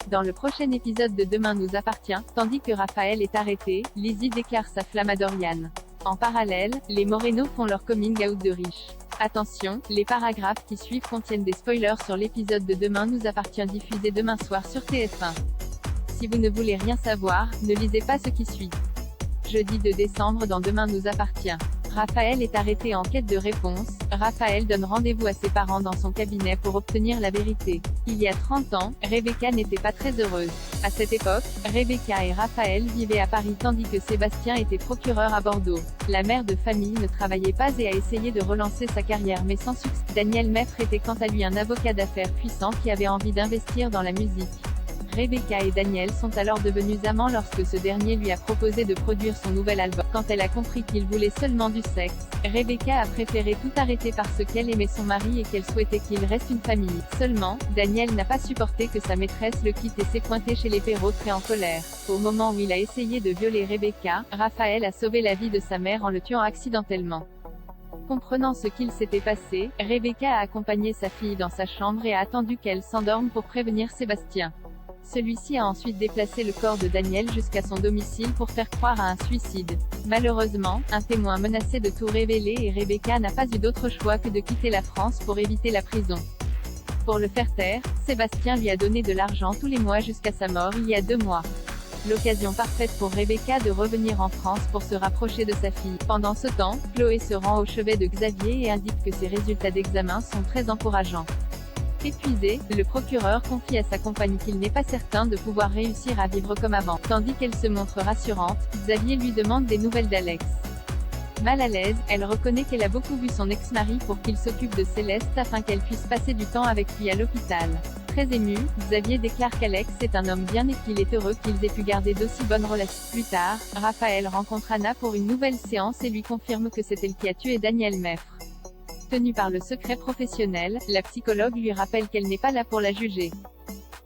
Dans le prochain épisode de Demain nous appartient, tandis que Raphaël est arrêté, Lizzie déclare sa flamme à Dorian. En parallèle, les Moreno font leur coming out de riches. Attention, les paragraphes qui suivent contiennent des spoilers sur l'épisode de Demain nous appartient diffusé demain soir sur TF1. Si vous ne voulez rien savoir, ne lisez pas ce qui suit. Jeudi 2 décembre dans Demain nous appartient. Raphaël est arrêté en quête de réponse. Raphaël donne rendez-vous à ses parents dans son cabinet pour obtenir la vérité. Il y a 30 ans, Rebecca n'était pas très heureuse. À cette époque, Rebecca et Raphaël vivaient à Paris tandis que Sébastien était procureur à Bordeaux. La mère de famille ne travaillait pas et a essayé de relancer sa carrière mais sans succès. Daniel Meffre était quant à lui un avocat d'affaires puissant qui avait envie d'investir dans la musique. Rebecca et Daniel sont alors devenus amants lorsque ce dernier lui a proposé de produire son nouvel album. Quand elle a compris qu'il voulait seulement du sexe, Rebecca a préféré tout arrêter parce qu'elle aimait son mari et qu'elle souhaitait qu'il reste une famille. Seulement, Daniel n'a pas supporté que sa maîtresse le quitte et s'est pointé chez les Perrault très en colère. Au moment où il a essayé de violer Rebecca, Raphaël a sauvé la vie de sa mère en le tuant accidentellement. Comprenant ce qu'il s'était passé, Rebecca a accompagné sa fille dans sa chambre et a attendu qu'elle s'endorme pour prévenir Sébastien. Celui-ci a ensuite déplacé le corps de Daniel jusqu'à son domicile pour faire croire à un suicide. Malheureusement, un témoin menaçait de tout révéler et Rebecca n'a pas eu d'autre choix que de quitter la France pour éviter la prison. Pour le faire taire, Sébastien lui a donné de l'argent tous les mois jusqu'à sa mort il y a 2 mois. L'occasion parfaite pour Rebecca de revenir en France pour se rapprocher de sa fille. Pendant ce temps, Chloé se rend au chevet de Xavier et indique que ses résultats d'examen sont très encourageants. Épuisé, le procureur confie à sa compagne qu'il n'est pas certain de pouvoir réussir à vivre comme avant. Tandis qu'elle se montre rassurante, Xavier lui demande des nouvelles d'Alex. Mal à l'aise, elle reconnaît qu'elle a beaucoup vu son ex-mari pour qu'il s'occupe de Céleste afin qu'elle puisse passer du temps avec lui à l'hôpital. Très ému, Xavier déclare qu'Alex est un homme bien et qu'il est heureux qu'ils aient pu garder d'aussi bonnes relations. Plus tard, Raphaël rencontre Anna pour une nouvelle séance et lui confirme que c'est elle qui a tué Daniel Meffre. Tenue par le secret professionnel, la psychologue lui rappelle qu'elle n'est pas là pour la juger.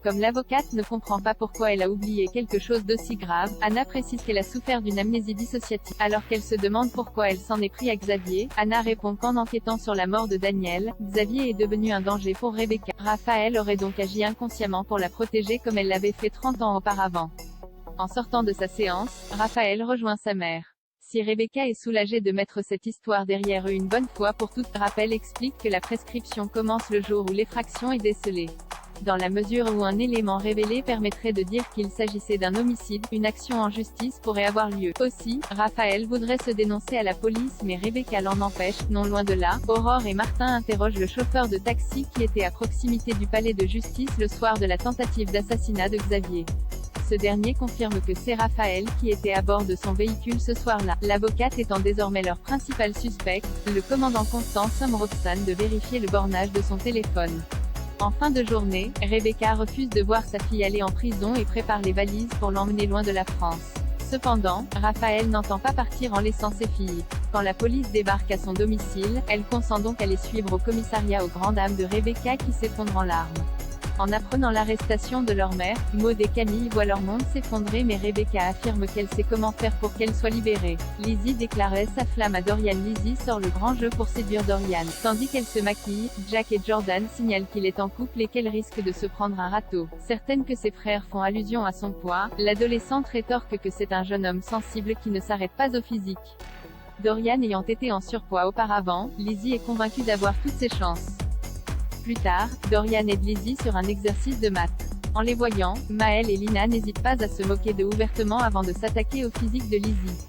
Comme l'avocate ne comprend pas pourquoi elle a oublié quelque chose d'aussi grave, Anna précise qu'elle a souffert d'une amnésie dissociative. Alors qu'elle se demande pourquoi elle s'en est pris à Xavier, Anna répond qu'en enquêtant sur la mort de Daniel, Xavier est devenu un danger pour Rebecca. Raphaël aurait donc agi inconsciemment pour la protéger comme elle l'avait fait 30 ans auparavant. En sortant de sa séance, Raphaël rejoint sa mère. Si Rebecca est soulagée de mettre cette histoire derrière eux une bonne fois pour toutes, Raphaël explique que la prescription commence le jour où l'effraction est décelée. Dans la mesure où un élément révélé permettrait de dire qu'il s'agissait d'un homicide, une action en justice pourrait avoir lieu. Aussi, Raphaël voudrait se dénoncer à la police mais Rebecca l'en empêche. Non loin de là, Aurore et Martin interrogent le chauffeur de taxi qui était à proximité du palais de justice le soir de la tentative d'assassinat de Xavier. Ce dernier confirme que c'est Raphaël qui était à bord de son véhicule ce soir-là. L'avocate étant désormais leur principal suspect, le commandant Constant somme Roxane de vérifier le bornage de son téléphone. En fin de journée, Rebecca refuse de voir sa fille aller en prison et prépare les valises pour l'emmener loin de la France. Cependant, Raphaël n'entend pas partir en laissant ses filles. Quand la police débarque à son domicile, elle consent donc à les suivre au commissariat aux grandes dames de Rebecca qui s'effondre en larmes. En apprenant l'arrestation de leur mère, Maud et Camille voient leur monde s'effondrer mais Rebecca affirme qu'elle sait comment faire pour qu'elle soit libérée. Lizzie déclarait sa flamme à Dorian. Lizzie sort le grand jeu pour séduire Dorian. Tandis qu'elle se maquille, Jack et Jordan signalent qu'il est en couple et qu'elle risque de se prendre un râteau. Certaines que ses frères font allusion à son poids, l'adolescente rétorque que c'est un jeune homme sensible qui ne s'arrête pas au physique. Dorian ayant été en surpoids auparavant, Lizzie est convaincue d'avoir toutes ses chances. Plus tard, Dorian aide Lizzie sur un exercice de maths. En les voyant, Maëlle et Lina n'hésitent pas à se moquer d'eux ouvertement avant de s'attaquer au physique de Lizzie.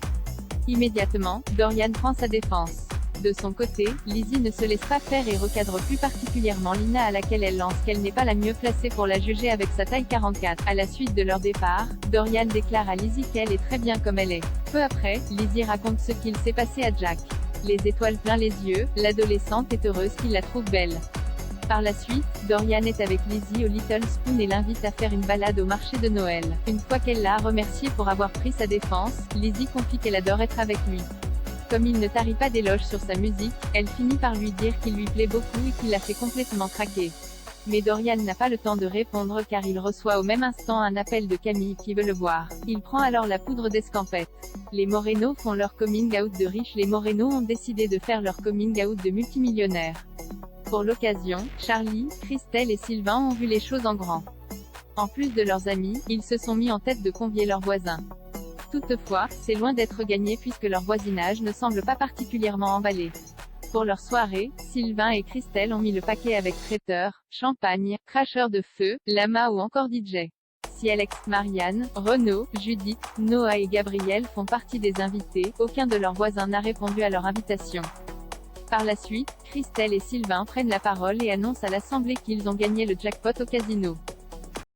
Immédiatement, Dorian prend sa défense. De son côté, Lizzie ne se laisse pas faire et recadre plus particulièrement Lina à laquelle elle lance qu'elle n'est pas la mieux placée pour la juger avec sa taille 44. À la suite de leur départ, Dorian déclare à Lizzie qu'elle est très bien comme elle est. Peu après, Lizzie raconte ce qu'il s'est passé à Jack. Les étoiles plein les yeux, l'adolescente est heureuse qu'il la trouve belle. Par la suite, Dorian est avec Lizzie au Little Spoon et l'invite à faire une balade au marché de Noël. Une fois qu'elle l'a remercié pour avoir pris sa défense, Lizzie confie qu'elle adore être avec lui. Comme il ne tarit pas d'éloges sur sa musique, elle finit par lui dire qu'il lui plaît beaucoup et qu'il la fait complètement craquer. Mais Dorian n'a pas le temps de répondre car il reçoit au même instant un appel de Camille qui veut le voir. Il prend alors la poudre d'escampette. Les Moreno font leur coming out de riches. Les Moreno ont décidé de faire leur coming out de multimillionnaires. Pour l'occasion, Charlie, Christelle et Sylvain ont vu les choses en grand. En plus de leurs amis, ils se sont mis en tête de convier leurs voisins. Toutefois, c'est loin d'être gagné puisque leur voisinage ne semble pas particulièrement emballé. Pour leur soirée, Sylvain et Christelle ont mis le paquet avec traiteur, champagne, cracheur de feu, lama ou encore DJ. Si Alex, Marianne, Renaud, Judith, Noah et Gabriel font partie des invités, aucun de leurs voisins n'a répondu à leur invitation. Par la suite, Christelle et Sylvain prennent la parole et annoncent à l'assemblée qu'ils ont gagné le jackpot au casino.